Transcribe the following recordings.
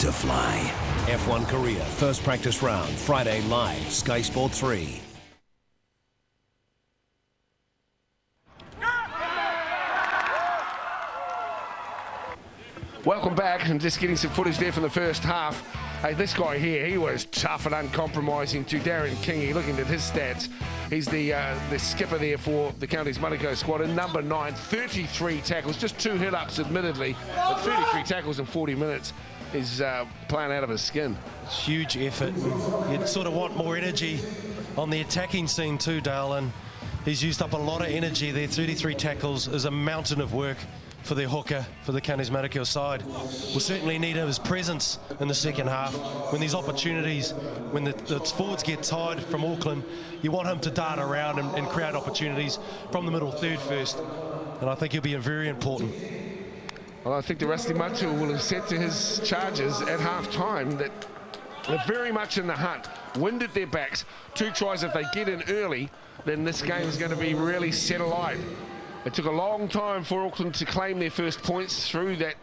to fly. F1 Korea, first practice round, Friday live, Sky Sport 3. Welcome back, and just getting some footage there from the first half. Hey, this guy here, he was tough and uncompromising to Darren Kingy. Looking at his stats, he's the skipper there for the Counties Manukau squad in number 9, 33 tackles, just 2 hit-ups admittedly, but 33 tackles in 40 minutes. He's playing out of his skin. It's huge effort. You'd sort of want more energy on the attacking scene too, Dale, and he's used up a lot of energy there. 33 tackles is a mountain of work for their hooker, for the Counties Manukau side. We'll certainly need his presence in the second half. When these opportunities, when the forwards get tired from Auckland, you want him to dart around and create opportunities from the middle third first. And I think he'll be very important. Well, I think the Rusty Matu will have said to his charges at half-time that they're very much in the hunt. Wind at their backs. 2 tries if they get in early, then this game is going to be really set alight. It took a long time for Auckland to claim their first points through that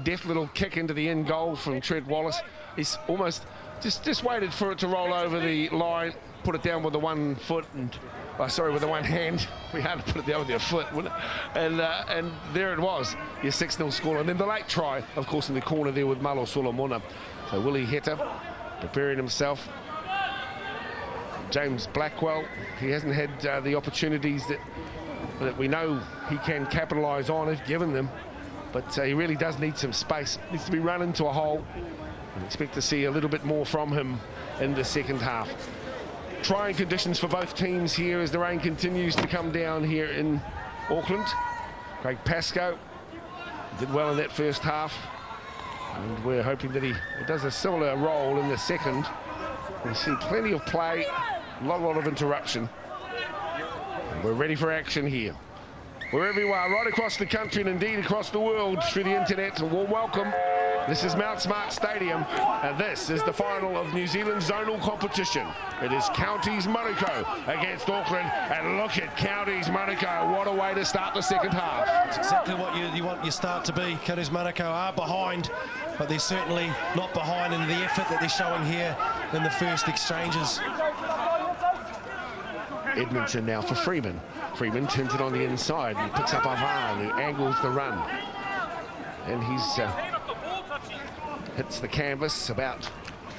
deft little kick into the end goal from Trent Wallace. He's almost just waited for it to roll over the line, put it down with the one foot, and with the one hand. We had to put it down with your foot, wouldn't it? And there it was, your 6-0 score. And then the late try, of course, in the corner there with Malo Solomona. So Willie Heta preparing himself. James Blackwell, he hasn't had the opportunities that we know he can capitalise on if given them, but he really does need some space. Needs to be run into a hole, and expect to see a little bit more from him in the second half. Trying conditions for both teams here as the rain continues to come down here in Auckland. Craig Pascoe did well in that first half, and we're hoping that he does a similar role in the second. We see plenty of play, a lot of interruption. We're ready for action here. Wherever you are, right across the country and indeed across the world through the internet, a warm welcome. This is Mount Smart Stadium, and this is the final of New Zealand's zonal competition. It is Counties Manukau against Auckland, and look at Counties Manukau. What a way to start the second half. It's exactly what you want your start to be. Counties Manukau are behind, but they're certainly not behind in the effort that they're showing here in the first exchanges. Edmondson now for Freeman. Freeman turns it on the inside and picks up Avan, who angles the run. And he's hits the canvas about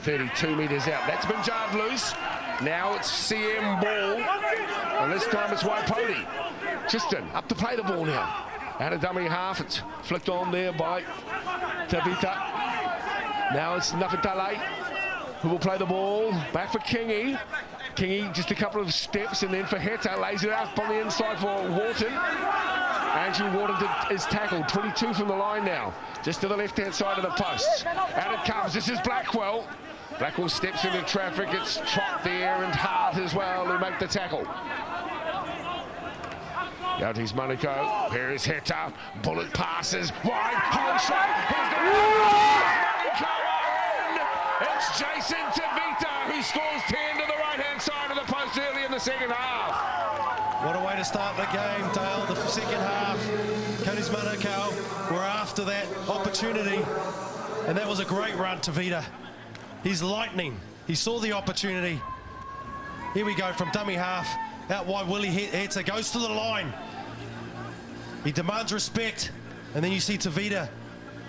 32 metres out. That's been jarred loose. Now it's CM ball. And this time it's Waipoti. Tristan up to play the ball now. Out of dummy half, it's flicked on there by Tavita. Now it's Nafitale, who will play the ball. Back for Kingy. Kingy just a couple of steps, and then for Heta, lays it out on the inside for Wharton. Andrew Wharton is tackled, 22 from the line now, just to the left-hand side of the post. Out it comes, this is Blackwell. Blackwell steps into traffic, it's Trott there and Hart as well who make the tackle. Counties Manukau, here is Heta, bullet passes, wide, hold shot, here's the it's Jason Tavita who scores 10 to the right-hand side of the post early in the second half. What a way to start the game, Dale. The second half, Counties Manukau were after that opportunity, and that was a great run, Tavita. He's lightning. He saw the opportunity. Here we go from dummy half, out wide Willie Heta goes to the line. He demands respect, and then you see Tavita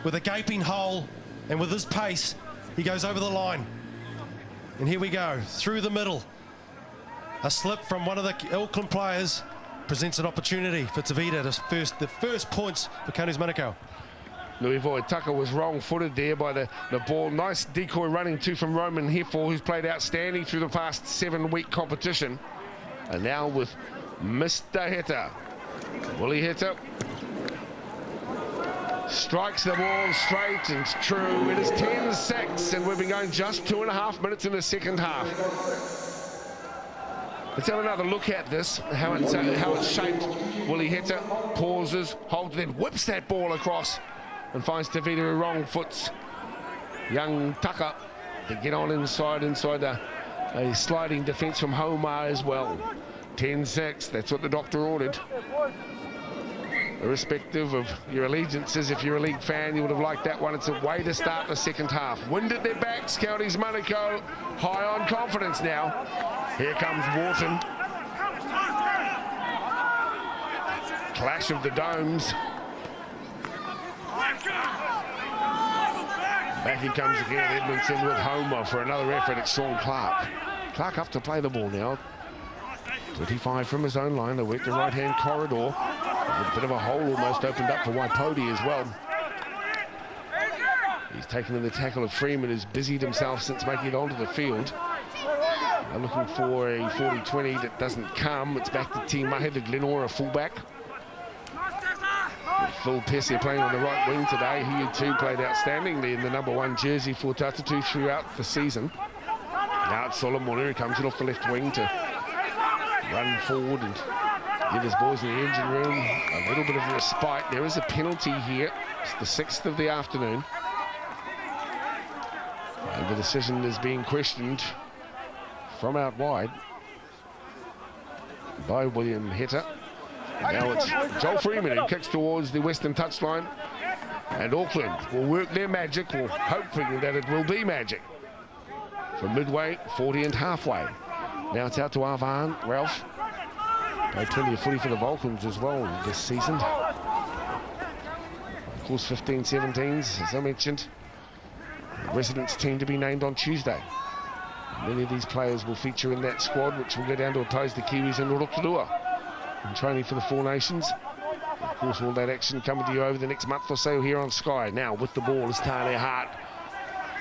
with a gaping hole, and with his pace, he goes over the line. And here we go, through the middle. A slip from one of the Auckland players presents an opportunity for Tavita to the first points for Counties Manukau. Louis Voitaka was wrong-footed there by the ball. Nice decoy running too from Roman Hefel, who's played outstanding through the past 7-week competition. And now with Mr. Heta. Willie Heta strikes the ball straight and true. It is 10-6, and we've been going just 2.5 minutes in the second half. Let's have another look at this, how it's shaped. Willie Heta pauses, holds, then whips that ball across and finds Tavita who wrong foots young Tucker to get on inside a sliding defence from Homar as well. 10-6, that's what the doctor ordered. irrespective of your allegiances. If you're a league fan, you would have liked that one. It's a way to start the second half. Wind at their backs, Counties Manukau high on confidence now. Here comes Wharton. Clash of the domes. Back he comes again, Edmondson with Homer for another effort at Sean Clark. Clark up to play the ball now. 25 from his own line, they work the right-hand corridor. A bit of a hole almost opened up for Waipoti as well. He's taken in the tackle of Freeman, who's busied himself since making it onto the field. They're looking for a 40-20 that doesn't come. It's back to T. Mahe, the Glenora fullback. Phil Pessia playing on the right wing today. He too played outstandingly in the #1 jersey for Tatatu throughout the season. Now it's Solomon who comes in off the left wing to run forward and give his boys in the engine room a little bit of a respite. There is a penalty here. It's the 6th of the afternoon. And the decision is being questioned from out wide by William Heta. Now it's Joel Freeman who kicks towards the western touchline, and Auckland will work their magic, or hoping that it will be magic. From midway, 40 and halfway. Now it's out to Arvan, Ralph. Played plenty of footy for the Vulcans as well this season. Of course, 15-17s, as I mentioned. The residents team to be named on Tuesday. Many of these players will feature in that squad, which will go down to oppose the Kiwis in Rotorua in training for the Four Nations. Of course, all that action coming to you over the next month or so here on Sky. Now with the ball is Tane Hart.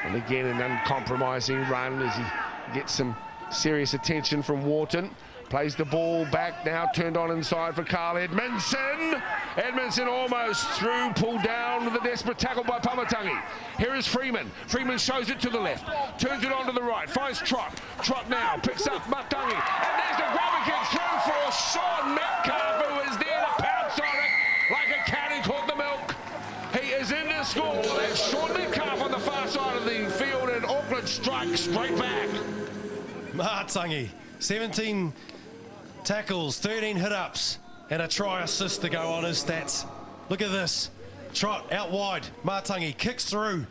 And again, an uncompromising run as he gets some serious attention from Wharton. Plays the ball back now, turned on inside for Carl Edmondson. Edmondson almost through, pulled down with a desperate tackle by Pamatangi. Here is Freeman. Freeman shows it to the left, turns it on to the right, finds Trot. Trot now picks up Matangi. And there's the grubber kick through for Sean Metcalf, who is there to pounce on it like a cat who caught the milk. He is in to score. That's Sean Metcalf on the far side of the field, and Auckland strikes straight back. Matangi, 17 tackles, 13 hit-ups, and a try assist to go on his stats. Look at this. Trot out wide. Matangi kicks through.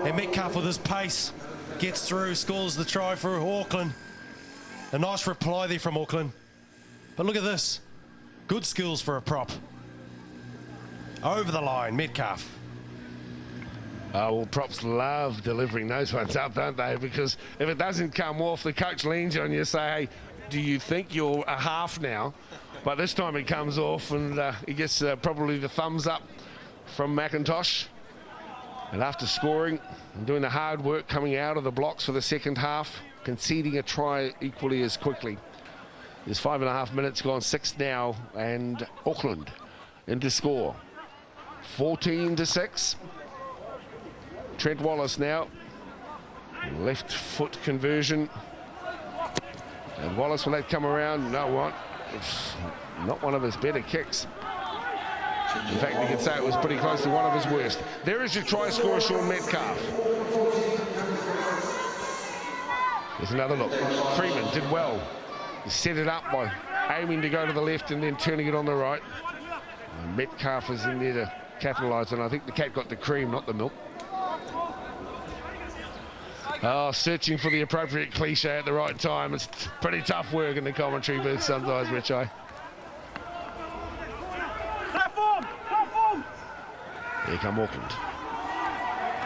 And Metcalf with his pace gets through, scores the try for Auckland. A nice reply there from Auckland. But look at this. Good skills for a prop. Over the line, Metcalf. Well, props love delivering those ones up, don't they? Because if it doesn't come off, the coach leans on you and say, hey, do you think you're a half now? But this time it comes off, and he gets probably the thumbs up from McIntosh. And after scoring and doing the hard work coming out of the blocks for the second half, conceding a try equally as quickly. There's 5.5 minutes gone, 6 now, and Auckland in to score. 14-6. Trent Wallace now. Left foot conversion. And Wallace, will that come around? No, what? It's not one of his better kicks. In fact, you could say it was pretty close to one of his worst. There is your try scorer, Sean Metcalf. There's another look. Freeman did well. He set it up by aiming to go to the left and then turning it on the right. And Metcalf is in there to capitalise, and I think the cat got the cream, not the milk. Oh, searching for the appropriate cliche at the right time. It's pretty tough work in the commentary booth sometimes, Richai. Here come Auckland.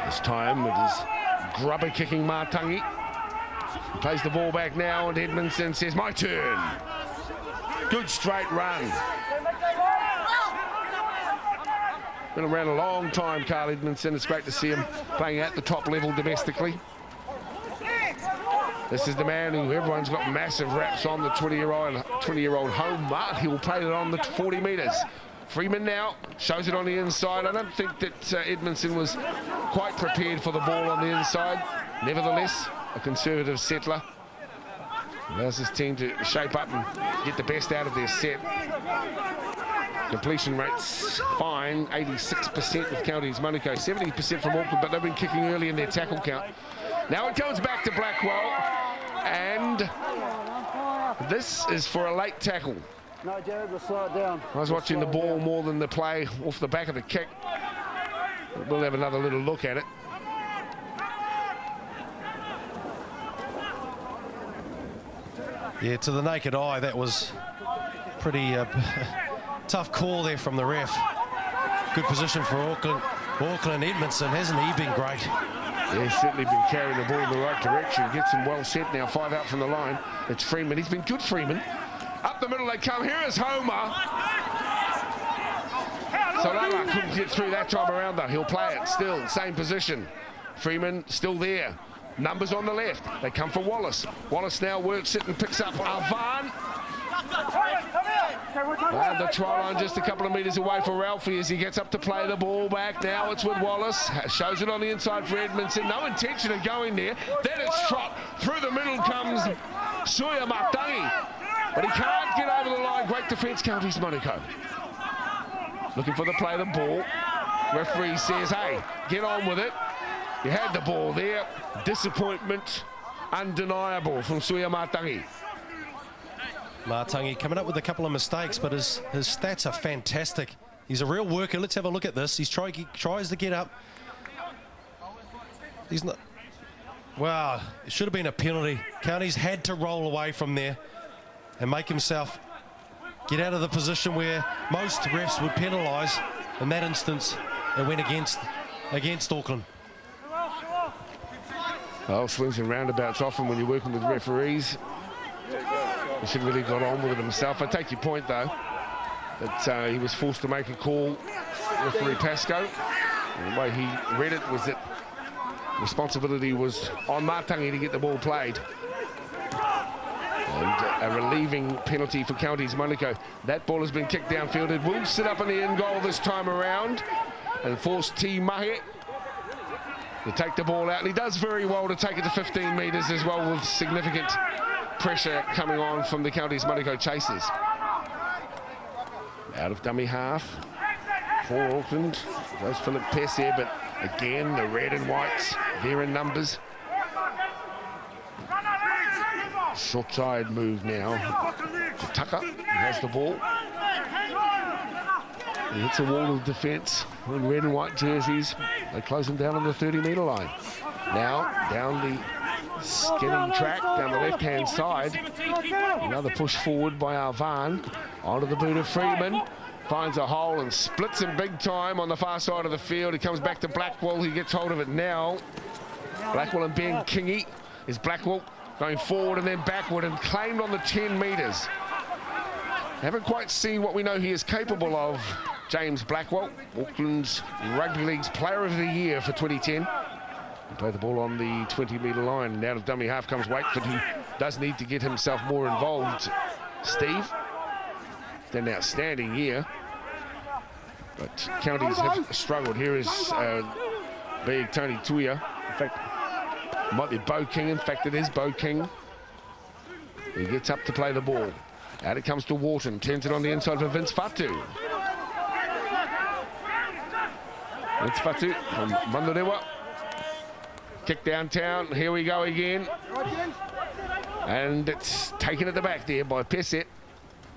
This time it is grubber kicking Matangi. He plays the ball back now, and Edmondson says, my turn. Good straight run. Been around a long time, Carl Edmondson. It's great to see him playing at the top level domestically. This is the man who everyone's got massive raps on, the 20-year-old Homer. He will play it on the 40 metres. Freeman now shows it on the inside. I don't think that Edmondson was quite prepared for the ball on the inside. Nevertheless, a conservative settler allows his team to shape up and get the best out of their set. Completion rates fine, 86% with Counties Manukau, 70% from Auckland, but they've been kicking early in their tackle count. Now it comes back to Blackwell, and this is for a late tackle. No, Jared, we'll slow it down. I was watching the ball more than the play off the back of the kick. We'll have another little look at it. Yeah, to the naked eye, that was pretty tough call there from the ref. Good position for Auckland. Auckland Edmondson, hasn't he been great? Yeah, he's certainly been carrying the ball in the right direction. Gets him well set now, 5 out from the line. It's Freeman. He's been good, Freeman. Up the middle they come. Here is Homer. Solala couldn't get through that time around, though. He'll play it still. Same position. Freeman still there. Numbers on the left. They come for Wallace. Wallace now works it and picks up Arvan. And the try line just a couple of metres away for Ralphie as he gets up to play the ball back. Now it's with Wallace. Shows it on the inside for Edmondson. No intention of going there. Then it's shot. Through the middle comes Suya Matangi. But he can't get over the line. Great defence, Counties Manukau. Looking for the play the ball. Referee says, hey, get on with it. You had the ball there. Disappointment undeniable from Suya Matangi. Matangi coming up with a couple of mistakes, but his stats are fantastic. He's a real worker. Let's have a look at this. He tries to get up. He's not. Wow, it should have been a penalty. Counties had to roll away from there and make himself get out of the position where most refs would penalise. In that instance, it went against Auckland. Well, swings and roundabouts often when you're working with referees. He should have really got on with it himself. I take your point, though, that he was forced to make a call, referee Pascoe. And the way he read it was that responsibility was on Matangi to get the ball played. And a relieving penalty for Counties Manukau. That ball has been kicked downfield. It will sit up in the end goal this time around and force T. Mahe to take the ball out. And he does very well to take it to 15 metres as well, with significant pressure coming on from the Counties Manukau chasers. Out of dummy half for Auckland goes Philip Pess there, but again the red and whites there in numbers. Short side move now to Tucker. He has the ball. He hits a wall of defence in red and white jerseys. They close him down on the 30-metre line. Now down the skinny track down the left-hand side. Another push forward by Arvan. Onto the boot of Freeman. Finds a hole and splits him big time on the far side of the field. He comes back to Blackwell. He gets hold of it now. Blackwell and Ben Kingy. Is Blackwell going forward and then backward and claimed on the 10 metres. Haven't quite seen what we know he is capable of. James Blackwell, Auckland's Rugby League's Player of the Year for 2010. He played the ball on the 20-metre line. And out of dummy half comes Wakeford, who does need to get himself more involved. Steve, an outstanding year. But Counties have struggled. Here is big Tony Tuia. In fact, it might be Bo King. In fact, it is Bo King. He gets up to play the ball. Out it comes to Wharton. Turns it on the inside for Vince Fatu. Vince Fatu from Mandarewa. Kick downtown. Here we go again. And it's taken at the back there by Pesset.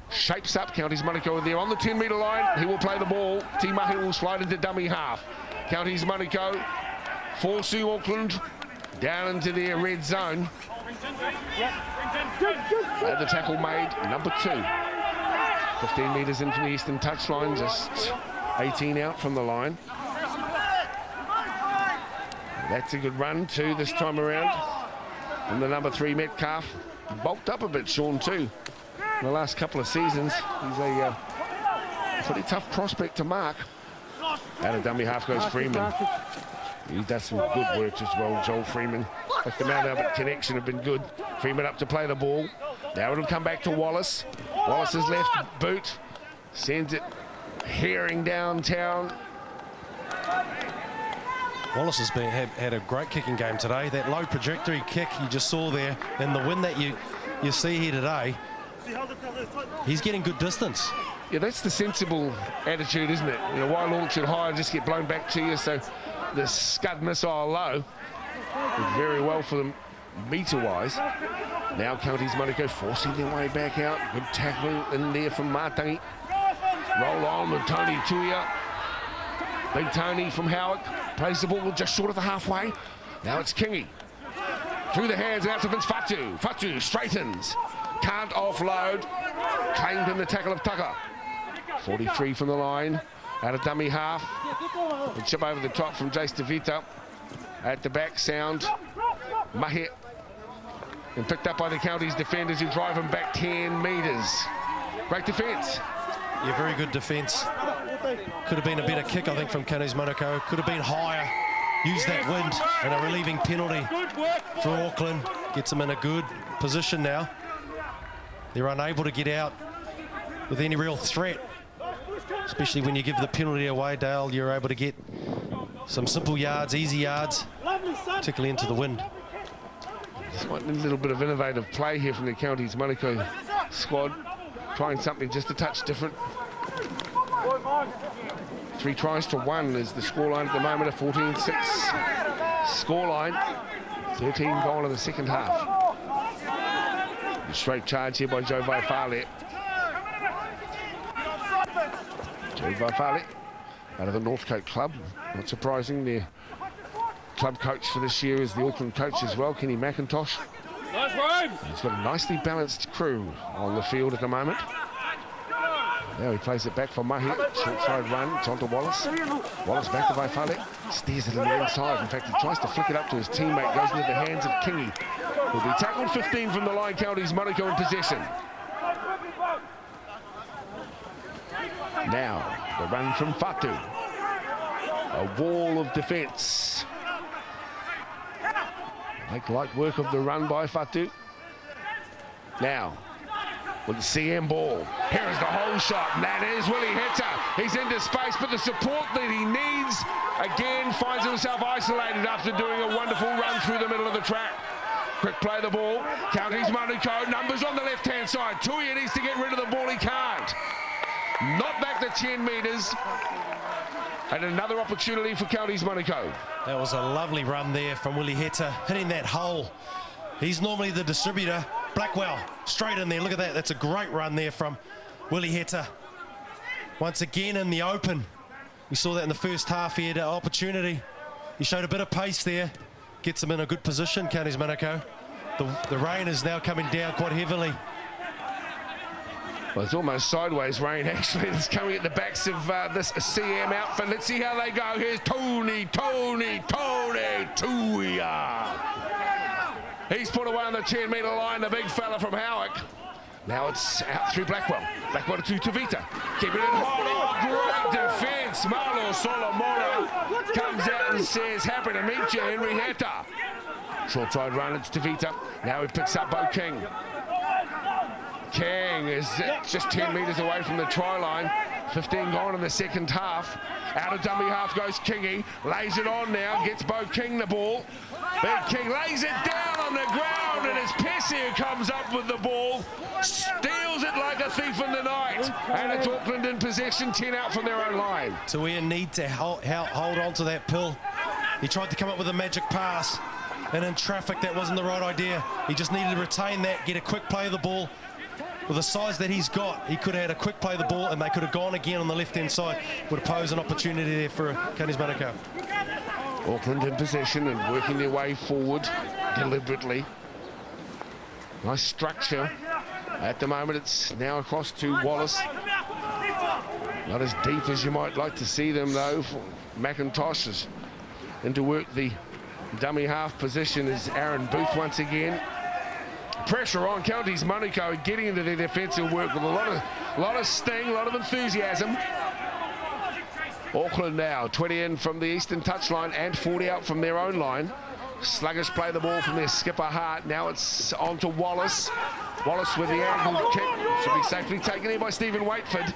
Shapes up. Counties Manukau there on the 10-metre line. He will play the ball. T. Mahi will slide into dummy half. Counties Manukau forcing Auckland down into their red zone. The tackle made, number 2. 15 metres in from the eastern touchline, just 18 out from the line. That's a good run too this time around. And the number 3 Metcalf bulked up a bit, Sean, too. In the last couple of seasons, he's a pretty tough prospect to mark. Out of dummy half goes Freeman. He does some good work as well, Joel Freeman. Like the Mount Albert connection have been good. Freeman up to play the ball. Now it'll come back to Wallace. Wallace's left boot sends it herring downtown. Wallace has had a great kicking game today. That low trajectory kick you just saw there, and the win that you see here today, he's getting good distance. Yeah, that's the sensible attitude, isn't it? You know, why launch it high and just get blown back to you? So the scud missile low did very well for them metre-wise. Now Counties Manukau forcing their way back out. Good tackling in there from Mātangi. Roll on with Tony Tuia. Big Tony from Howick plays the ball just short of the halfway. Now it's Kingy. Through the hands out to Vince Fatu. Fatu straightens. Can't offload. Claimed in the tackle of Tucker. 43 from the line. Out of dummy half. A chip over the top from Jace DeVita. At the back, sound. Mahe. And picked up by the Counties defenders who drive him back 10 metres. Great defence. Yeah, very good defence. Could have been a better kick, I think, from Counties Manukau. Could have been higher. Use that wind and a relieving penalty for Auckland. Gets them in a good position now. They're unable to get out with any real threat. Especially when you give the penalty away, Dale, you're able to get some simple yards, easy yards, particularly into the wind. Just want a little bit of innovative play here from the Counties Manukau squad. Trying something just a touch different. 3 tries to 1 is the scoreline at the moment, a 14-6 scoreline. 13 gone in the second half. A straight charge here by Joe Vaifale. Joe Vaifale out of the Northcote club. Not surprising, their club coach for this year is the Auckland coach as well, Kenny McIntosh. He's got a nicely balanced crew on the field at the moment. Now he plays it back for Mahi. Short side run. It's on to Wallace. Wallace back to Vaifale. Steers it in the inside. In fact, he tries to flick it up to his teammate. Goes into the hands of Kingy. Will be tackled. 15 from the line. Counties Manukau in possession. Now, the run from Fatu. A wall of defence. Make light work of the run by Fatu. Now, with the CM ball. Here is the whole shot. And that is Willie Heta. He's into space, but the support that he needs, again, finds himself isolated after doing a wonderful run through the middle of the track. Quick play the ball. Counties Manukau. Numbers on the left-hand side. Tuia needs to get rid of the ball. He can't. Not back to 10 metres. And another opportunity for Counties Manukau. That was a lovely run there from Willie Heta, hitting that hole. He's normally the distributor. Blackwell, straight in there. Look at that. That's a great run there from Willie Heta. Once again in the open. We saw that in the first half. He had an opportunity. He showed a bit of pace there. Gets them in a good position, Counties Manukau. The rain is now coming down quite heavily. Well, it's almost sideways rain, actually. It's coming at the backs of this CM outfit. Let's see how they go. Here's Tony Tuia. He's put away on the 10-metre line, the big fella from Howick. Now it's out through Blackwell. Blackwell to Tavita. Keeping it hot. Oh, great defence. Marlo Solomoro comes out and says, happy to meet you, Henry Heta. Short side run, it's Tavita. Now he picks up Bo King. King is just 10 metres away from the try line. 15 gone in the second half. Out of dummy half goes Kingy. Lays it on now. Gets Bo King the ball. Big King lays it down on the ground, and it's Pessie who comes up with the ball. Steals it like a thief in the night. And it's Auckland in possession, 10 out from their own line. So we need to hold on to that pill. He tried to come up with a magic pass, and in traffic that wasn't the right idea. He just needed to retain that, get a quick play of the ball. With the size that he's got, he could have had a quick play of the ball, and they could have gone again on the left-hand side. Would have posed an opportunity there for Counties Manukau. Auckland in possession and working their way forward deliberately. Nice structure. At the moment, it's now across to Wallace. Not as deep as you might like to see them, though. McIntosh is in to work the dummy half position is Aaron Booth once again. Pressure on Counties Manukau getting into their defensive work with a lot of sting, a lot of enthusiasm. Auckland now 20 in from the eastern touchline and 40 out from their own line. Sluggish play the ball from their skipper Hart. Now it's on to Wallace. Wallace with the angled kick. Should be safely taken in by Stephen Waitford.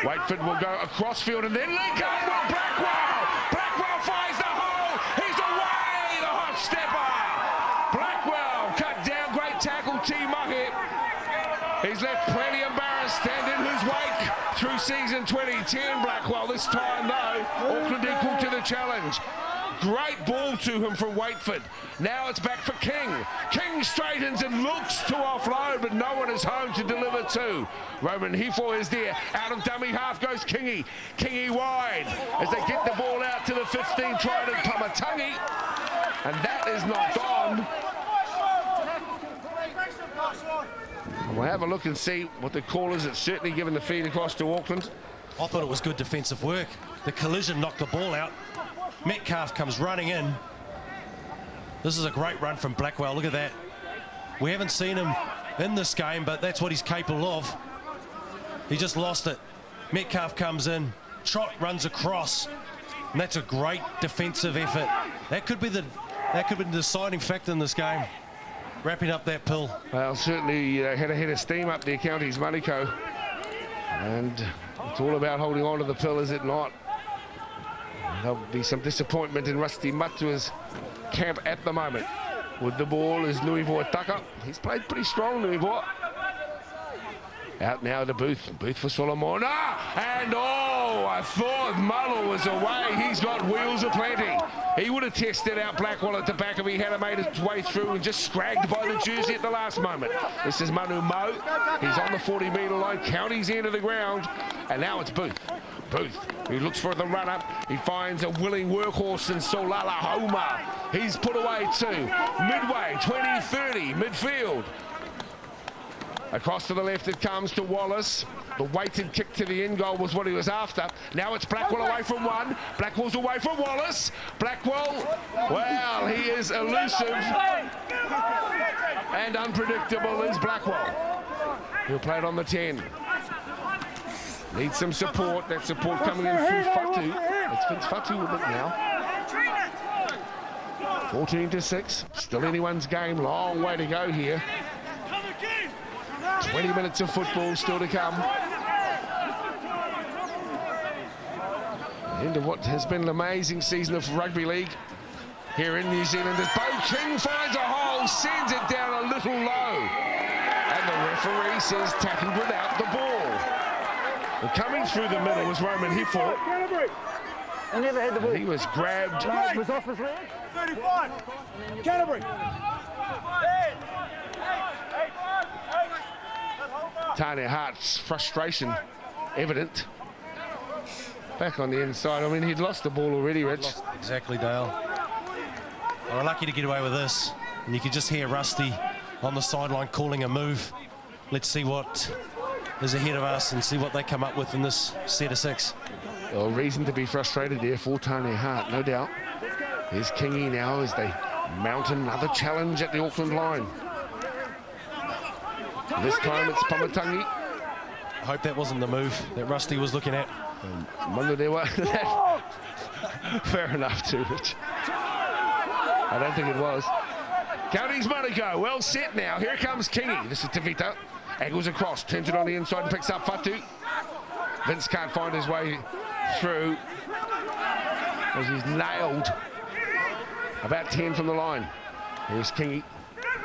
Waitford will go across field and then link up with Blackwell. Blackwell finds the hole. He's away, the hot stepper. Blackwell cut down, great tackle, T. Muggett. He's left plenty embarrassed and in his wake through season 2010. Blackwell this time though, Auckland equal to the challenge. Great ball to him from Waitford. Now it's back for King. King straightens and looks to offload, but no one is home to deliver to. Roman Hefo is there. Out of dummy half goes Kingy. Kingy wide as they get the ball out to the 15, trying to Pamatangi. And that is knocked on. And we'll have a look and see what the call is. It's certainly given the feed across to Auckland. I thought it was good defensive work. The collision knocked the ball out. Metcalf comes running in. This is a great run from Blackwell. Look at that. We haven't seen him in this game, but that's what he's capable of. He just lost it. Metcalf comes in. Trot runs across. And that's a great defensive effort. That could be the deciding factor in this game. Wrapping up that pill. Well, certainly had a head of steam up there, Counties Manakau. And it's all about holding on to the pill, is it not? There'll be some disappointment in Rusty Matua's camp at the moment. With the ball is Nuivoa Tucker. He's played pretty strong, Nuivoa. Out now to Booth. Booth for Solomona. And oh, I thought Muller was away. He's got wheels aplenty. He would have tested out Blackwell at the back if he had made his way through and just scragged by the jersey at the last moment. This is Manu Mo. He's on the 40-metre line. Counties end of the ground. And now it's Booth. Booth, who looks for the run-up. He finds a willing workhorse in Solala Homa. He's put away too. Midway, 20-30, midfield. Across to the left it comes to Wallace. The weighted kick to the end goal was what he was after. Now it's Blackwell away from one. Blackwell's away from Wallace. Blackwell, well, he is elusive and unpredictable is Blackwell. He'll play it on the 10. Needs some support. That support coming in through Fatu. It's Vince Fatu with it now. 14-6. Still anyone's game. Long way to go here. 20 minutes of football still to come. The end of what has been an amazing season of rugby league here in New Zealand as Bo King finds a hole, sends it down a little low. And the referee says tapping without the ball. And coming through the middle was Roman Hefo. He never had the ball. He was grabbed. It was off his leg. 35. Canterbury. Tanya Hart's frustration evident. Back on the inside. I mean, he'd lost the ball already, Rich. Exactly, Dale. They were lucky to get away with this. And you could just hear Rusty on the sideline calling a move. Let's see what is ahead of us and see what they come up with in this set of 6. Well, reason to be frustrated there for Tanya Hart, no doubt. Here's Kingy now as they mount another challenge at the Auckland line. This time it's Pamatangi. I hope that wasn't the move that Rusty was looking at. Fair enough too, Rich. I don't think it was. Counties Manukau, well set now. Here comes Kingy. This is Tavita. Angles across, turns it on the inside and picks up Fatu. Vince can't find his way through as he's nailed about 10 from the line. Here's Kingy.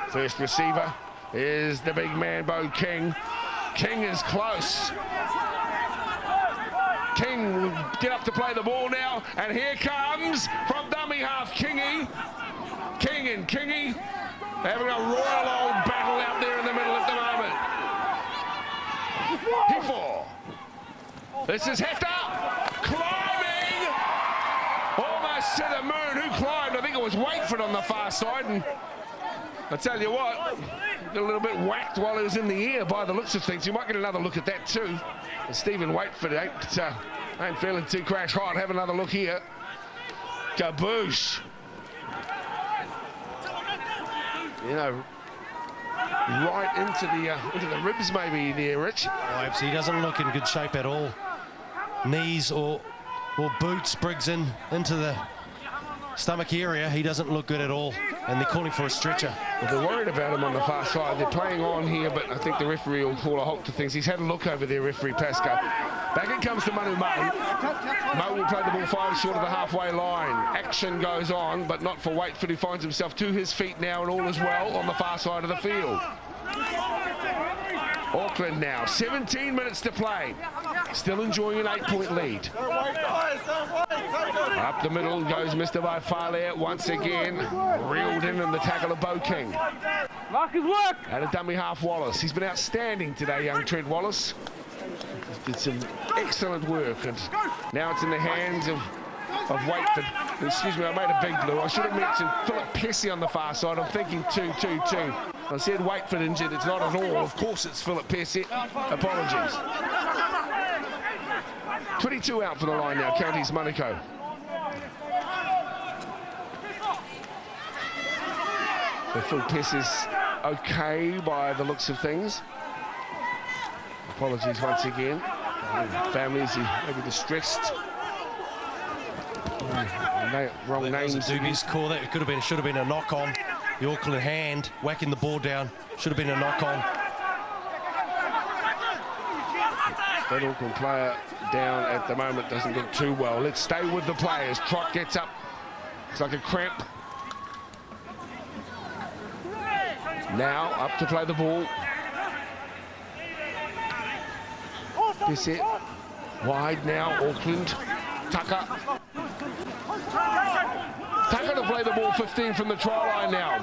First receiver is the big man, Bo King. King is close. King will get up to play the ball now, and here comes from dummy half Kingy. King and Kingy having a royal old battle out there in the middle at the moment. Hefo. This is Hefta climbing almost to the moon. Who climbed? I think it was Waitford on the far side, and I tell you what, got a little bit whacked while he was in the air by the looks of things. You might get another look at that too. And Stephen Waitford ain't feeling too crash hot. Have another look here. Kaboosh. You know, right into the ribs maybe there, Rich. Oh, he doesn't look in good shape at all. Knees or boots, Briggs into the stomach area. He doesn't look good at all, and they're calling for a stretcher. Well, they're worried about him on the far side. They're playing on here, but I think the referee will call a halt to things. He's had a look over there, referee Pasco. Back it comes to Manu Mo. Mo will play the ball 5 short of the halfway line. Action goes on, but not for Waitford, who finds himself to his feet now, and all is well on the far side of the field. Auckland now, 17 minutes to play. Still enjoying an 8-point lead. Up the middle goes Mr. Vaifale once again. Reeled in the tackle of Bo King. Marcus work! And a dummy half Wallace. He's been outstanding today, young Trent Wallace. Did some excellent work, and now it's in the hands of Waitford. Excuse me, I made a big blue. I should have mentioned Philip Pesce on the far side. I'm thinking 2-2-2. I said Waitford injured. It's not at all. Of course it's Philip Pesce. Apologies. 22 out for the line now, Counties Manukau. So Phil Pesce's okay by the looks of things. Apologies once again. Families who may be distressed. Wrong names. That was a dubious call. That should have been a knock on. The Auckland hand whacking the ball down. Should have been a knock on. That Auckland player down at the moment doesn't look too well. Let's stay with the players. Trot gets up. It's like a cramp. Now up to play the ball. This it. Wide now, Auckland. Tucker. Tucker to play the ball 15 from the try line now.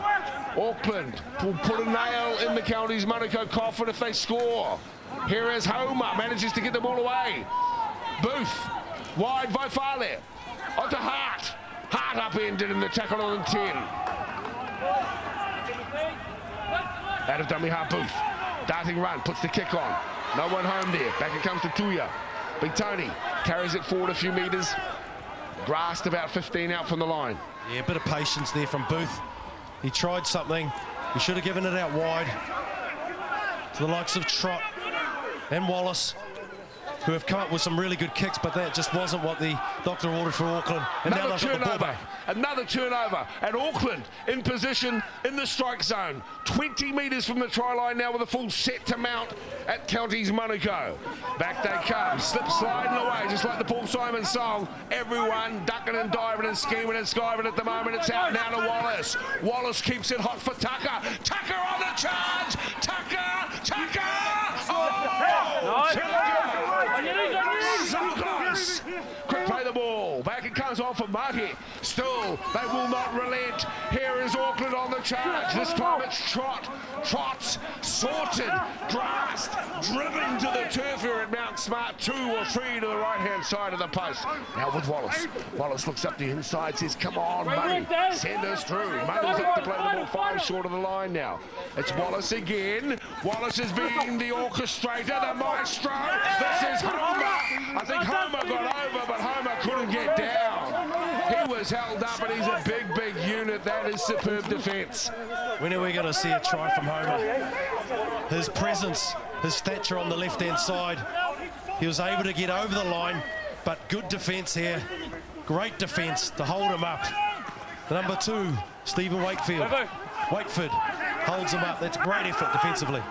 Auckland will put a nail in the Counties Manukau coffin if they score. Here is Homer, manages to get the ball away. Booth, wide by Vaifale. Onto Hart. Hart upended in the tackle on 10. Out of dummy half Booth. Darting run, puts the kick on. No one home there. Back it comes to Tuia. Big Tony carries it forward a few metres. Grassed about 15 out from the line. Yeah, a bit of patience there from Booth. He tried something. He should have given it out wide to the likes of Trott and Wallace, who have come up with some really good kicks, but that just wasn't what the doctor ordered for Auckland. And now they've got the ball back. Another turnover, and Auckland in position in the strike zone. 20 metres from the try line now with a full set to mount at Counties Manukau. Back they come, slip sliding away, just like the Paul Simon song. Everyone ducking and diving and scheming and skiving at the moment. It's out now to Wallace. Wallace keeps it hot for Tucker. Tucker on the charge. Tucker! Oh! So close. Quick play the ball. Back it comes on for Mahi. Still, they will not relent. Here is Auckland on the charge. This time it's Trot. Trot's sorted, grassed, driven to the turf here at Mount Smart. 2 or 3 to the right-hand side of the post. Now with Wallace. Wallace looks up the inside, says, come on, Murray, send us through. Murray's up to play the ball 5 short of the line now. It's Wallace again. Wallace is being the orchestrator, the maestro. This is Homer. I think Homer got over, but Homer couldn't get down. He was held up, and he's a big, big unit. That is superb defence. When are we going to see a try from Homer? His presence, his stature on the left-hand side. He was able to get over the line, but good defence here. Great defence to hold him up. Number 2, Stephen Waitford holds him up. That's a great effort defensively.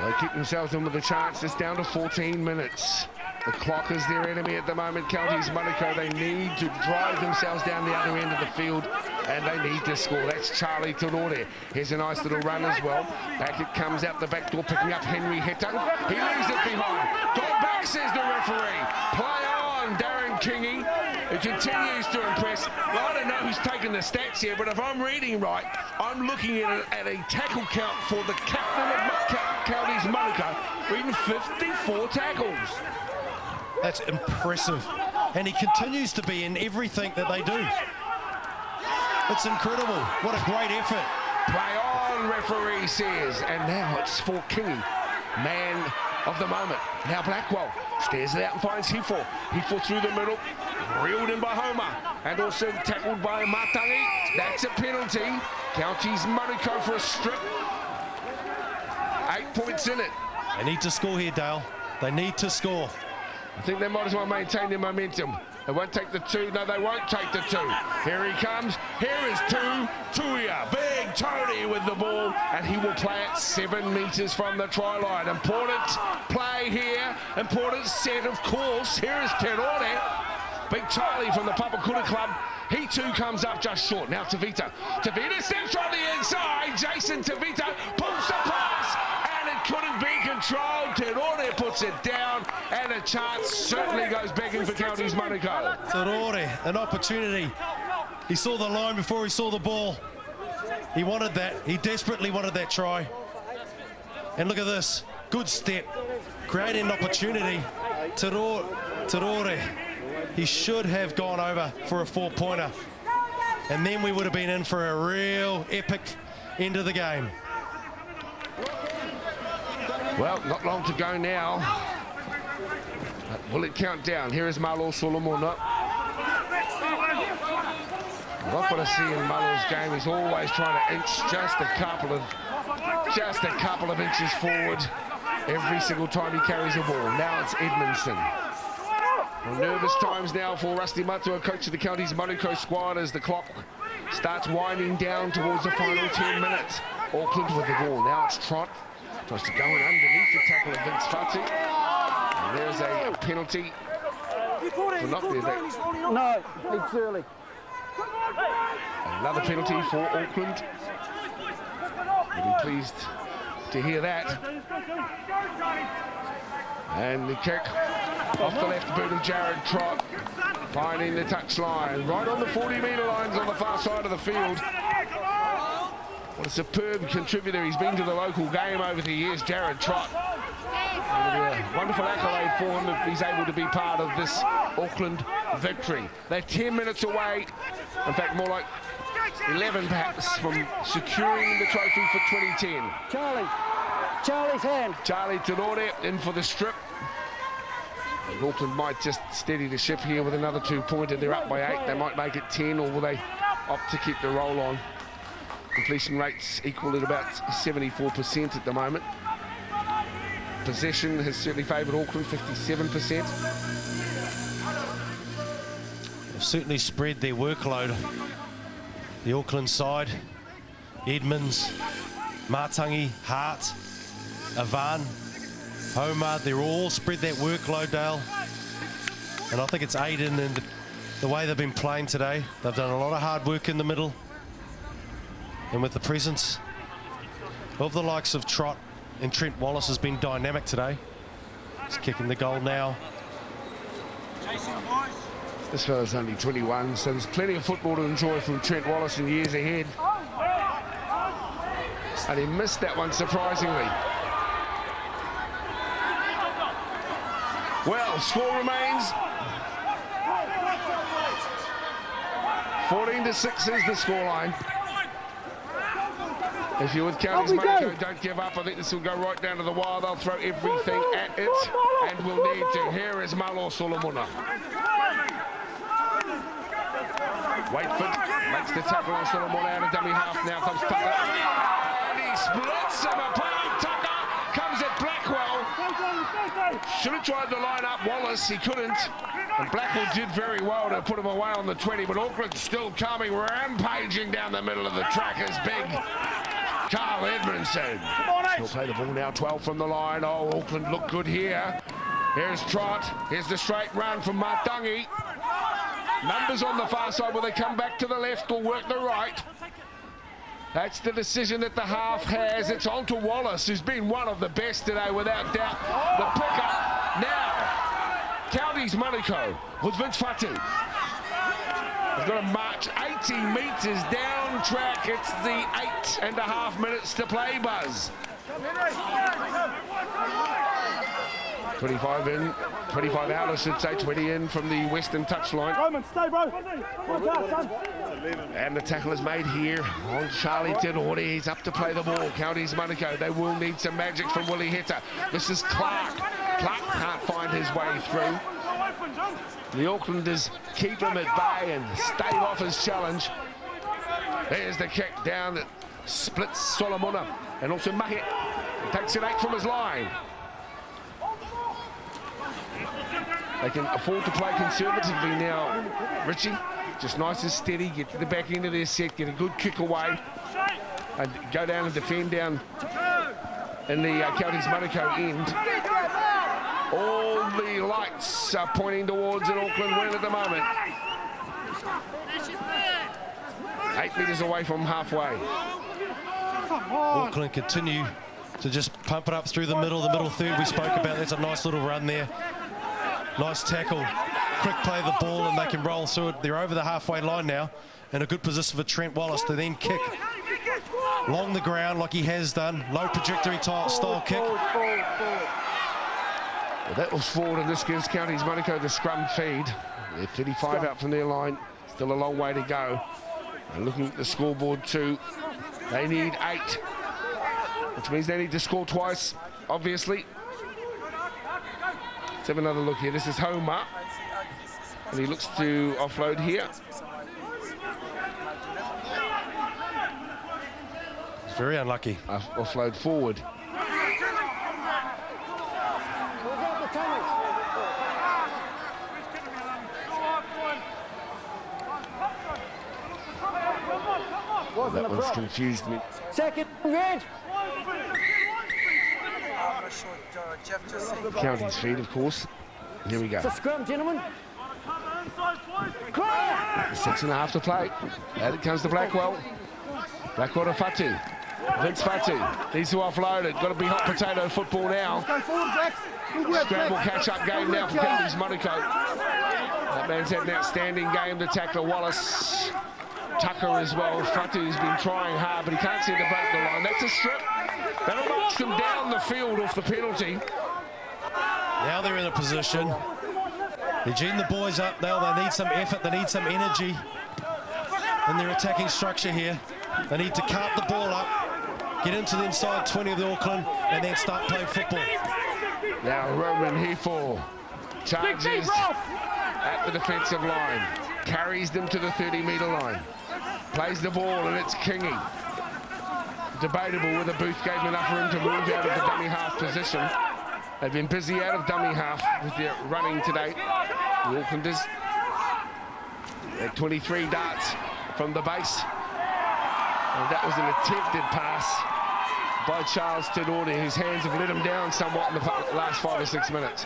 They keep themselves in with a chance. It's down to 14 minutes. The clock is their enemy at the moment. Counties Manukau, they need to drive themselves down the other end of the field, and they need to score. That's Charlie Tenore. Here's a nice little run as well. Back it comes out the back door, picking up Henry Heta. He leaves it behind. Gone back, says the referee. Play on, Darren Kingy, who continues to impress. Well, I don't know who's taking the stats here, but if I'm reading right, I'm looking at a tackle count for the captain of Counties Manukau, reading 54 tackles. That's impressive. And he continues to be in everything that they do. It's incredible. What a great effort. Play on, referee says. And now it's for Kingy, man of the moment. Now Blackwell stares it out and finds Hifo. Hifo through the middle, reeled in by Homer, and also tackled by Matangi. That's a penalty. Counties Manukau for a strip. 8 points in it. They need to score here, Dale. They need to score. I think they might as well maintain their momentum. They won't take the 2. No, they won't take the 2. Here he comes. Here is Tuia. Big Tony with the ball, and he will play it 7 metres from the try line. Important play here. Important set, of course. Here is Tenore. Big Charlie from the Papakura Club. He too comes up just short. Now Tavita. Tavita steps on the inside. Jason Tavita pulls the pass, and it couldn't be control. Tenore puts it down, and a chance certainly goes begging for Counties Manukau. Tenore, an opportunity. He saw the line before he saw the ball. He wanted that. He desperately wanted that try. And look at this. Good step. Creating an opportunity. Tenore. He should have gone over for a 4-pointer. And then we would have been in for a real epic end of the game. Well, not long to go now. But will it count down? Here is Malo Solomona. What I see in Malo's game is always trying to inch just a couple of inches forward every single time he carries a ball. Now it's Edmondson. Well, nervous times now for Rusty Matua, coach of the Counties Manukau squad, as the clock starts winding down towards the final 10 minutes. Auckland with the ball. Now it's Trot. Tries to go in underneath the tackle of Vince Fatu. And there's a penalty for not there. No, it's early. Another penalty for Auckland. We'll be pleased to hear that. And the kick off the left boot of Jared Trott, finding the touchline right on the 40-metre lines on the far side of the field. What a superb contributor he's been to the local game over the years, Jared Trott. It'll be a wonderful accolade for him if he's able to be part of this Auckland victory. They're 10 minutes away, in fact more like 11 perhaps, from securing the trophy for 2010. Charlie's hand. Charlie Tenore in for the strip. And Auckland might just steady the ship here with another 2-pointer. They're up by 8. They might make it 10, or will they opt to keep the roll on? Completion rates equal at about 74% at the moment. Possession has certainly favoured Auckland, 57%. They've certainly spread their workload. The Auckland side, Edmonds, Matangi, Hart, Avan, Homer, they're all spread that workload, Dale. And I think it's Aiden and the way they've been playing today. They've done a lot of hard work in the middle. And with the presence of the likes of Trott and Trent Wallace has been dynamic today. He's kicking the goal now. This fella's only 21, so there's plenty of football to enjoy from Trent Wallace in years ahead. And he missed that one, surprisingly. Well, score remains 14-6 is the scoreline. If you're with Counties Manukau, don't give up. I think this will go right down to the wire. They'll throw everything at it, and we'll need to. Here is Malo Solomona. Waitford makes the tackle on Solomona out of dummy half. Now comes Tucker. And he splits him apart. Tucker comes at Blackwell. Should have tried to line up Wallace. He couldn't. And Blackwell did very well to put him away on the 20. But Auckland still coming, rampaging down the middle of the track is big Carl Edmondson. He'll play the ball now, 12 from the line. Oh, Auckland look good here. Here's Trott. Here's the straight run from Matangi. Numbers on the far side. Will they come back to the left or work the right? That's the decision that the half has. It's on to Wallace, who's been one of the best today, without doubt. The pickup now. Counties Manukau with Vince Fatu. They've got to march 80 metres down track. It's the 8.5 minutes to play buzz. 25 in, 25 out, I should say, 20 in from the western touchline. Roman, stay, bro. And the tackle is made here on Charlie Tenore. He's up to play the ball. Counties Manukau, they will need some magic from Willie Heta. This is Clark. Clark can't find his way through. The Aucklanders keep him at bay and stave off his challenge. There's the kick down that splits Solomona, and also Mahe takes an 8 from his line. They can afford to play conservatively now, Richie. Just nice and steady, get to the back end of their set, get a good kick away, and go down and defend down in the Counties Manukau end. All the lights are pointing towards an Auckland win at the moment. 8 metres away from halfway. Auckland continue to just pump it up through the middle third we spoke about. That's a nice little run there. Nice tackle, quick play of the ball, and they can roll through it. They're over the halfway line now, in a good position for Trent Wallace to then kick along the ground like he has done. Low trajectory style kick. Well, that was forward, and this gives Counties Manukau the scrum feed. They're 35 out from their line, still a long way to go. And looking at the scoreboard too, they need 8, which means they need to score twice, obviously. Let's have another look here. This is Homer, and he looks to offload here. It's very unlucky. Offload forward. That one's confused me. Second, red. Counties feed, of course. Here we go. It's a scrum, gentlemen. 6.5 to play. And it comes to Blackwell. Blackwell to Fatu. Vince Fatu. These who offloaded. Got to be hot potato football now. Scramble catch-up game now for Counties Manukau. That man's had an outstanding game. The tackler Wallace. Tucker as well. Fatu's been trying hard, but he can't seem to break the line. That's a strip. That'll march them down the field off the penalty. Now they're in a position. They're geeing the boys up now. They need some effort. They need some energy in their attacking structure here. They need to cart the ball up, get into the inside 20 of the Auckland, and then start playing football. Now Roman Hefo charges at the defensive line. Carries them to the 30-metre line. Plays the ball, and it's Kingy. Debatable whether Booth gave him enough room to move out of the dummy half position. They've been busy out of dummy half with their running today. The Aucklanders at 23 darts from the base. And that was an attempted pass by Charles Tenori, whose hands have let him down somewhat in the last 5 or 6 minutes.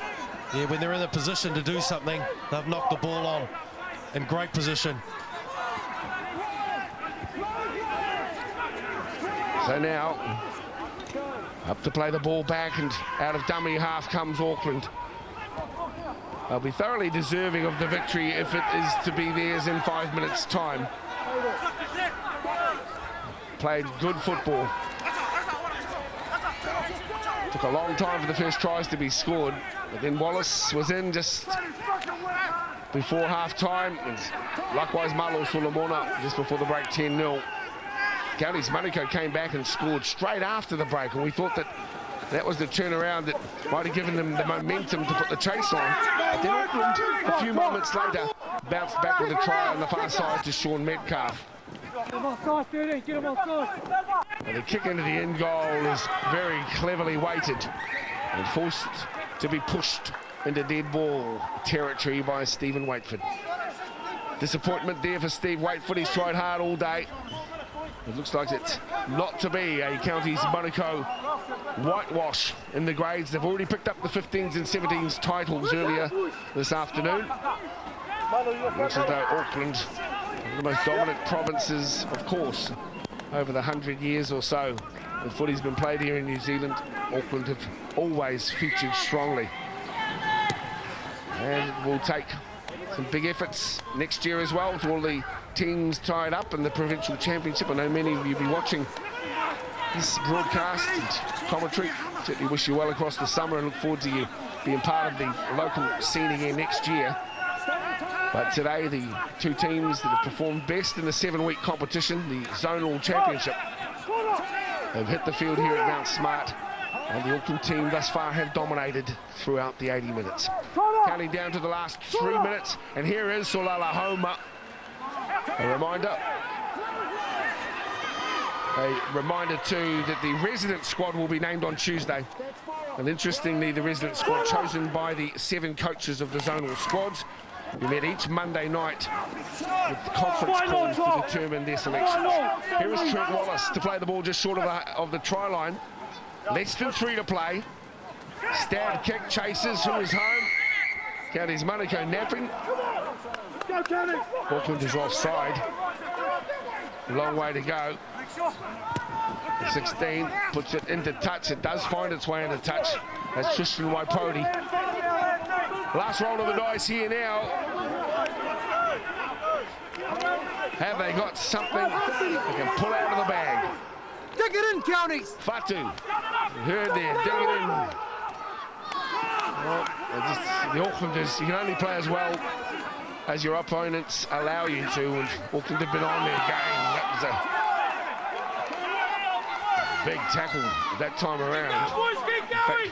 Yeah, when they're in a position to do something, they've knocked the ball on. In great position. So now, up to play the ball back, and out of dummy half comes Auckland. They'll be thoroughly deserving of the victory if it is to be theirs in 5 minutes' time. Played good football. Took a long time for the first tries to be scored, but then Wallace was in just before half-time, and likewise Malo Solomona just before the break, 10-0. Counties Manukau came back and scored straight after the break, and we thought that that was the turnaround that might have given them the momentum to put the chase on. But then Auckland, a few moments later, bounced back with a try on the far side to Sean Metcalf. And the kick into the end goal is very cleverly weighted and forced to be pushed into dead ball territory by Stephen Waitford. Disappointment there for Steve Waitford. He's tried hard all day. It looks like it's not to be a Counties Manukau whitewash in the grades. They've already picked up the 15s and 17s titles earlier this afternoon. Looks as though Auckland, one of the most dominant provinces, of course, over the 100 years or so that footy's been played here in New Zealand. Auckland have always featured strongly. And it will take some big efforts next year as well to all the teams tied up in the provincial championship. I know many of you will be watching this broadcast and commentary. Certainly wish you well across the summer and look forward to you being part of the local scene again next year. But today, the two teams that have performed best in the 7-week competition, the zonal championship, have hit the field here at Mount Smart. And the Auckland team thus far have dominated throughout the 80 minutes. Counting down to the last 3 minutes, and here is Solala Homa. A reminder too that the resident squad will be named on Tuesday. And interestingly, the resident squad chosen by the 7 coaches of the zonal squads. We met each Monday night with conference calls to determine their selections. Here is Trent Wallace to play the ball just short of the try line. Less than 3 to play. Stab kick, chases, who is home. Counties Manukau napping. Auckland is offside. A long way to go. 16 puts it into touch. It does find its way into touch. That's Tristan Waipoti. Last roll of the dice here now. Have they got something they can pull out of the bag? Dig it in, Counties! Fatu. Heard there, dig it in. Well, the Aucklanders, you can only play as well as your opponents allow you to, and Auckland have been on their game. That was a big tackle that time around. In fact,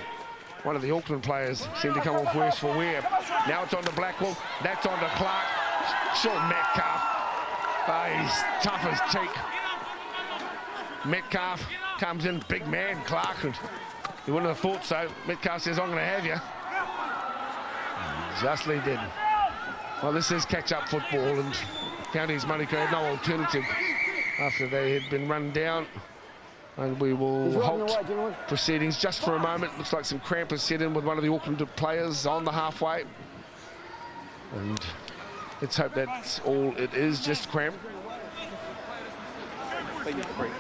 one of the Auckland players seemed to come off worse for wear. Now it's on to Blackwell, that's on to Clark. Sean Metcalf. He's tough as teak. Metcalf comes in, big man, Clark, and you wouldn't have thought so. Metcalf says, I'm going to have you. Justly did. Well, this is catch-up football, and Counties Manukau had no alternative after they had been run down. And we will halt proceedings just for a moment. Looks like some cramp has set in with one of the Auckland players on the halfway. And let's hope that's all it is, just cramp.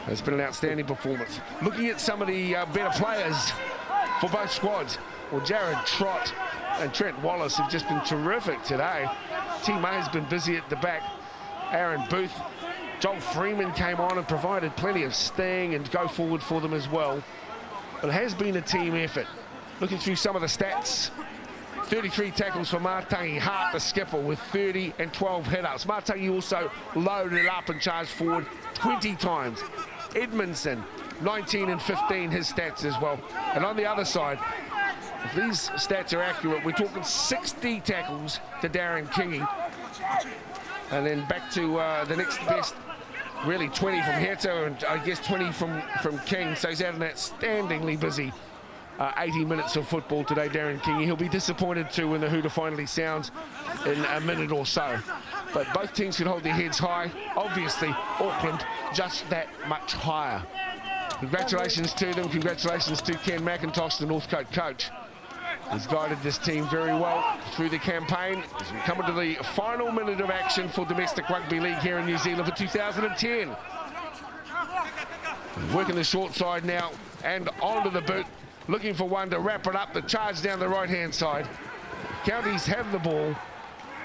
It's been an outstanding performance. Looking at some of the better players for both squads. Well, Jared Trott and Trent Wallace have just been terrific today. T. May has been busy at the back. Aaron Booth, Joel Freeman came on and provided plenty of sting and go forward for them as well. But it has been a team effort. Looking through some of the stats, 33 tackles for Matangi Hart, the skipper, with 30 and 12 hit-ups. Matangi also loaded up and charged forward 20 times. Edmondson, 19 and 15, his stats as well. And on the other side, if these stats are accurate, we're talking 60 tackles to Darren Kingy. And then back to the next best, really 20 from Heta, and I guess 20 from King. So he's had an outstandingly busy 80 minutes of football today, Darren Kingy. He'll be disappointed too when the hooter finally sounds in a minute or so. But both teams can hold their heads high. Obviously, Auckland just that much higher. Congratulations to them. Congratulations to Ken McIntosh, the Northcote coach. He's guided this team very well through the campaign as we come into the final minute of action for domestic rugby league here in New Zealand for 2010. Working the short side now and onto the boot, looking for one to wrap it up. The charge down the right-hand side. Counties have the ball,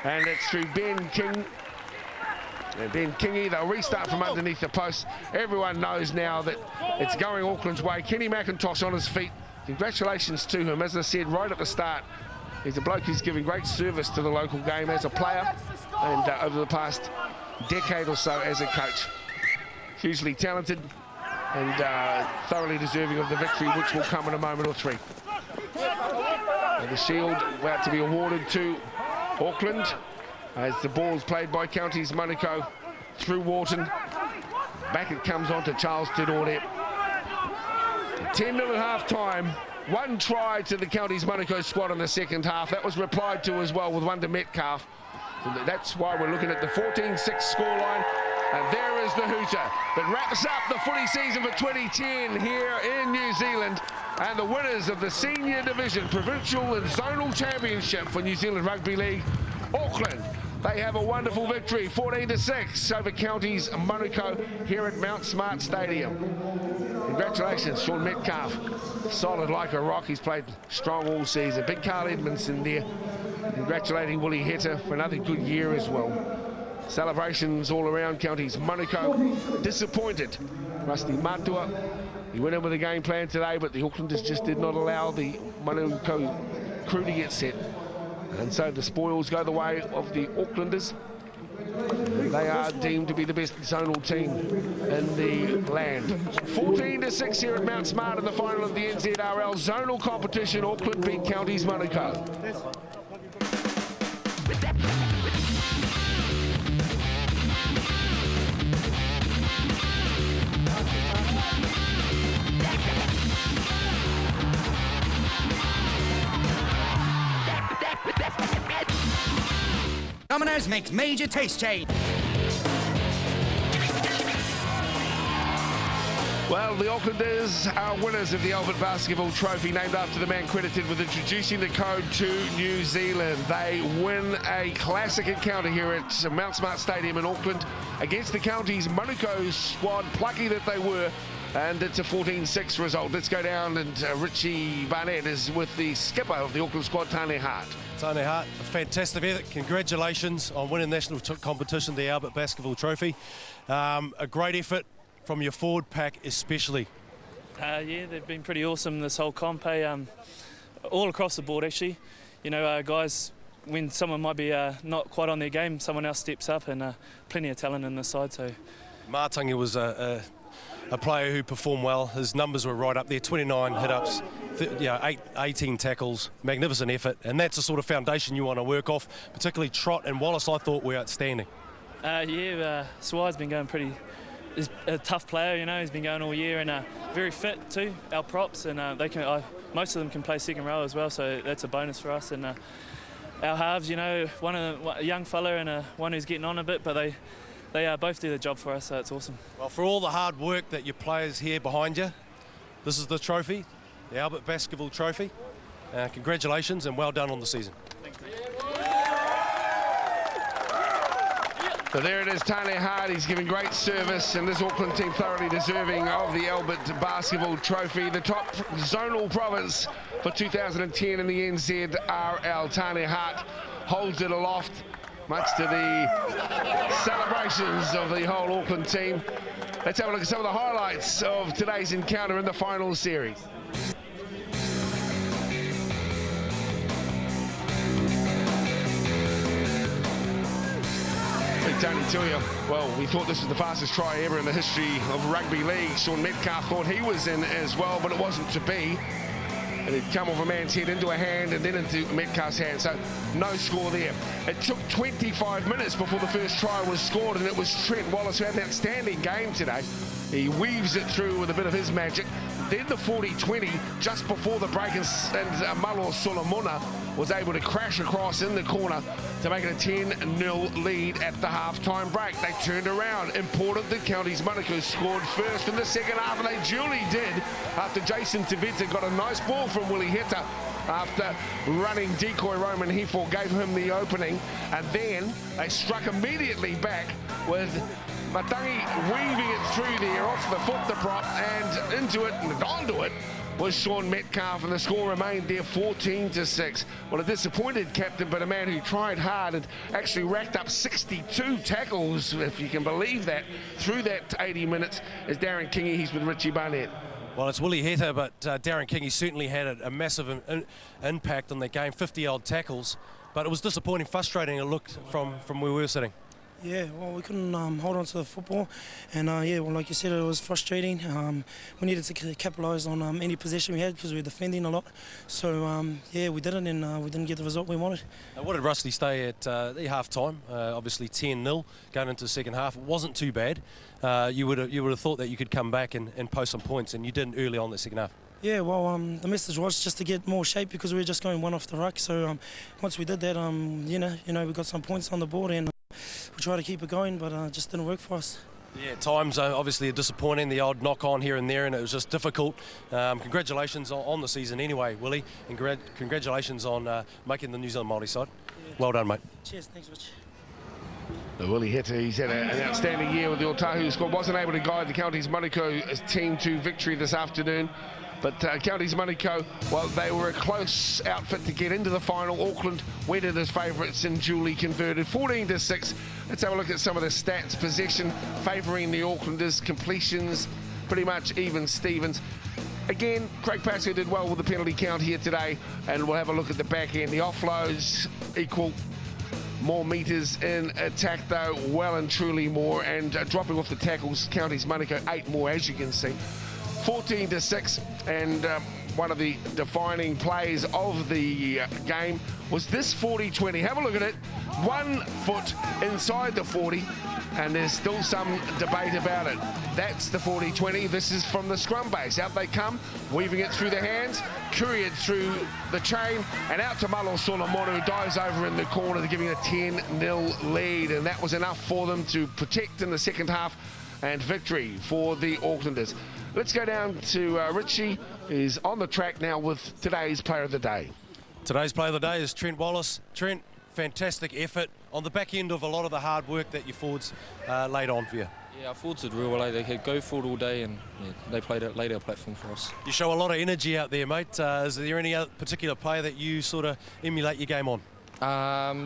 and it's through Ben King. And Ben Kingy, they'll restart from underneath the post. Everyone knows now that it's going Auckland's way. Kenny McIntosh on his feet. Congratulations to him. As I said right at the start, he's a bloke who's giving great service to the local game as a player and over the past decade or so as a coach. Hugely talented and thoroughly deserving of the victory, which will come in a moment or three. And the shield about to be awarded to Auckland as the ball is played by Counties Manukau through Wharton. Back it comes on to Charles Tidore. 10-0 at half-time. One try to the Counties Manukau squad in the second half. That was replied to as well with one to Metcalf. And that's why we're looking at the 14-6 scoreline. And there is the hooter that wraps up the footy season for 2010 here in New Zealand. And the winners of the senior division, provincial and zonal championship for New Zealand Rugby League, Auckland. They have a wonderful victory, 14-6 over Counties Manukau here at Mount Smart Stadium. Congratulations, Sean Metcalf. Solid like a rock. He's played strong all season. Big Carl Edmondson there. Congratulating Willie Heta for another good year as well. Celebrations all around Counties Manukau. Disappointed. Rusty Matua. He went in with a game plan today, but the Aucklanders just did not allow the Manukau crew to get set. And so the spoils go the way of the Aucklanders. They are deemed to be the best zonal team in the land. 14-6 here at Mount Smart in the final of the NZRL zonal competition. Auckland beat Counties Manukau. Domino's makes major taste change. Well, the Aucklanders are winners of the Albert Basketball Trophy, named after the man credited with introducing the code to New Zealand. They win a classic encounter here at Mount Smart Stadium in Auckland against the county's Manukau squad, plucky that they were, and it's a 14-6 result. Let's go down, and Richie Barnett is with the skipper of the Auckland squad, Tane Hart. Tane Hart, a fantastic effort. Congratulations on winning national competition, the Albert Basketball Trophy. A great effort from your forward pack especially. Yeah, they've been pretty awesome this whole comp, all across the board actually. You know, guys, when someone might be not quite on their game, someone else steps up, and plenty of talent in the side. So, Matangi was a player who performed well. His numbers were right up there, 29 hit-ups, 18 tackles, magnificent effort, and that's the sort of foundation you want to work off. Particularly Trott and Wallace, I thought, were outstanding. Swai's been going pretty. He's a tough player, you know. He's been going all year, and very fit too. Our props, and most of them can play second row as well, so that's a bonus for us. And our halves, you know, a young fella and one who's getting on a bit, but they both do the job for us, so it's awesome. Well, for all the hard work that your players here behind you, this is the trophy, the Albert Basketball Trophy. Congratulations and well done on the season. So there it is, Tane Hart. He's giving great service, and this Auckland team thoroughly deserving of the Albert Basketball Trophy. The top zonal province for 2010 in the NZRL. Tane Hart holds it aloft, much to the celebrations of the whole Auckland team. Let's have a look at some of the highlights of today's encounter in the final series. Tony Tuia, well, we thought this was the fastest try ever in the history of rugby league. Sean Metcalf thought he was in as well, but it wasn't to be. And it come off a man's head into a hand and then into Metcalf's hand, so no score there. It took 25 minutes before the first try was scored, and it was Trent Wallace who had an outstanding game today. He weaves it through with a bit of his magic. Then the 40-20, just before the break, and Malo Solomona was able to crash across in the corner to make it a 10-0 lead at the half-time break. They turned around. Important that Counties Manukau scored first in the second half, and they duly did after Jason Teveta got a nice ball from Willie Heta after running decoy Roman Hefort gave him the opening, and then they struck immediately back with Matangi weaving it through there off the foot, the prop, and into it and onto it was Sean Metcalf, and the score remained there 14-6. Well, a disappointed captain, but a man who tried hard and actually racked up 62 tackles, if you can believe that, through that 80 minutes, is Darren Kingy. He's with Richie Barnett. Well, it's Willie Heta, but Darren Kingy certainly had a massive impact on that game, 50-odd tackles, but it was disappointing, frustrating it looked from where we were sitting. Yeah, well, we couldn't hold on to the football, and like you said, it was frustrating. We needed to capitalise on any possession we had because we were defending a lot. So we didn't, and we didn't get the result we wanted. Now, what did Rusty stay at the half time? Obviously 10-0 going into the second half. It wasn't too bad. You would have thought that you could come back and post some points, and you didn't early on the second half. Yeah, well, the message was just to get more shape because we were just going one off the ruck. So once we did that, we got some points on the board, and we tried to keep it going, but it just didn't work for us. Yeah, times obviously are disappointing, the odd knock-on here and there, and it was just difficult. Congratulations on the season anyway, Willie, and congratulations on making the New Zealand Māori side. Yeah. Well done, mate. Cheers, thanks, Rich. Willie Heta, he's had an outstanding year with the Otahu squad. Wasn't able to guide the Counties Manukau team to victory this afternoon. But Counties Manukau, well, they were a close outfit to get into the final. Auckland went in as favourites and duly converted 14-6. Let's have a look at some of the stats. Possession favouring the Aucklanders, completions pretty much even Stevens. Again, Craig Pascoe did well with the penalty count here today, and we'll have a look at the back end. The offloads equal. More metres in attack though, well and truly more, and dropping off the tackles, Counties Manukau 8 more, as you can see. 14-6, and one of the defining plays of the game was this 40-20. Have a look at it. 1 foot inside the 40, and there's still some debate about it. That's the 40-20. This is from the scrum base. Out they come, weaving it through the hands, couriered through the chain, and out to Malo Solomona, who dives over in the corner, giving a 10-0 lead, and that was enough for them to protect in the second half, and victory for the Aucklanders. Let's go down to Richie, who's on the track now with today's player of the day. Today's player of the day is Trent Wallace. Trent, fantastic effort, on the back end of a lot of the hard work that your forwards laid on for you. Yeah, our forwards did real well. They could go forward all day, and they laid our platform for us. You show a lot of energy out there, mate. Is there any other particular player that you sort of emulate your game on?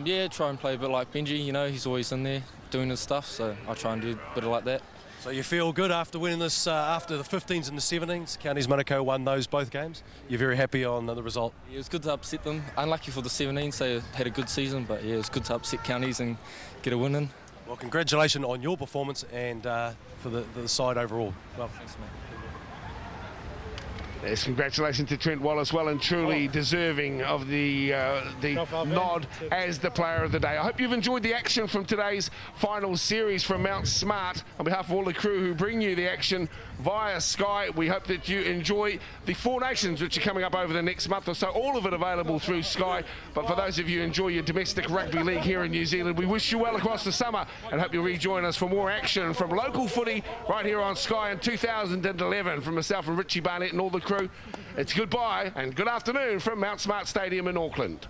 Yeah, try and play a bit like Benji. You know, he's always in there doing his stuff, so I try and do a bit like that. So you feel good after winning this, after the 15s and the 17s? Counties Manukau won those both games. You're very happy on the result? Yeah, it was good to upset them. Unlucky for the 17s, they had a good season, but yeah, it was good to upset Counties and get a win in. Well, congratulations on your performance and for the side overall. Well, thanks, mate. Yes, congratulations to Trent Wallace, well and truly deserving of the nod as the player of the day. I hope you've enjoyed the action from today's final series from Mount Smart. On behalf of all the crew who bring you the action via Sky, we hope that you enjoy the Four Nations, which are coming up over the next month or so, all of it available through Sky. But for those of you who enjoy your domestic rugby league here in New Zealand, we wish you well across the summer and hope you'll rejoin us for more action from local footy right here on Sky in 2011. From myself and Richie Barnett and all the crew, it's goodbye and good afternoon from Mount Smart Stadium in Auckland.